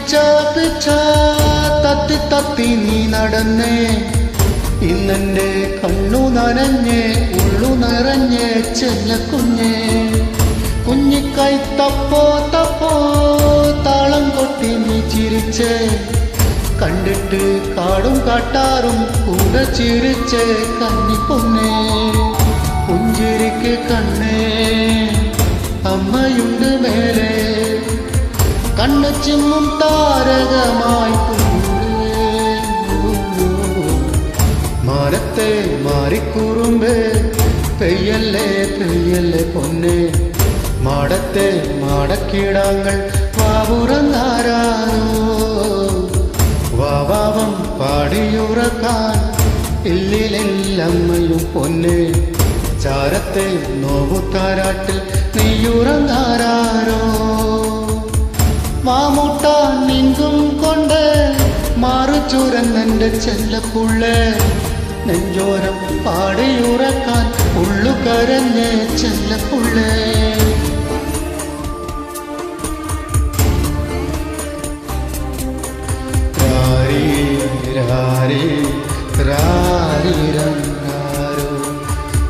പിച്ച തത്തി തത്തി നീ നടന്നേ. ഇന്നെന്റെ കണ്ണു നനഞ്ഞേ ഉള്ളു നിറഞ്ഞേ ചെല്ലക്കുഞ്ഞേ. കുഞ്ഞിക്കൈ തപ്പോ തപ്പോ താളം കൊട്ടി നീ ചിരിച്ചേ. കണ്ടിട്ട് കാടും കാട്ടാറും കൂടെ ചിരിച്ചേ കന്നിപ്പൊന്നേ. പുഞ്ചിരിക്ക് കണ്ണേ അമ്മയുണ്ട് മേലെ, കണ്ണു ചിമ്മും താരകമായി മാനത്തെ മാറിക്കൂറുമ്പേ. പെയ്യല്ലേ പെയ്യല്ലേ പൊന്നേ, മാടത്തെ മാടക്കിടാങ്ങൾ വാവുറന്നാരാനോ. വാവാവം പാടിയുറക്കാൻ ഇല്ലിലമ്മയും പൊന്നേ. ചാരത്തെ നോവുത്താരാട്ടിൽ നീയുറങ്ങാരോ. മാമൂട്ടാൻ നീങ്കും കൊണ്ട് മാറുചുരന്നെന്റെ ചെല്ലപ്പുള്ളേ. നെഞ്ചോരം പാടിയുറക്കാൻ ഉള്ളു കരഞ്ഞേ ചെല്ലപ്പുള്ളേ. രാരി രാരി രാരിരം രാരോ.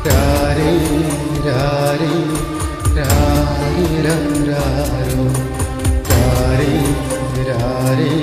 രാരി രാരി രാരിരം രാരോ. രാരി രാരി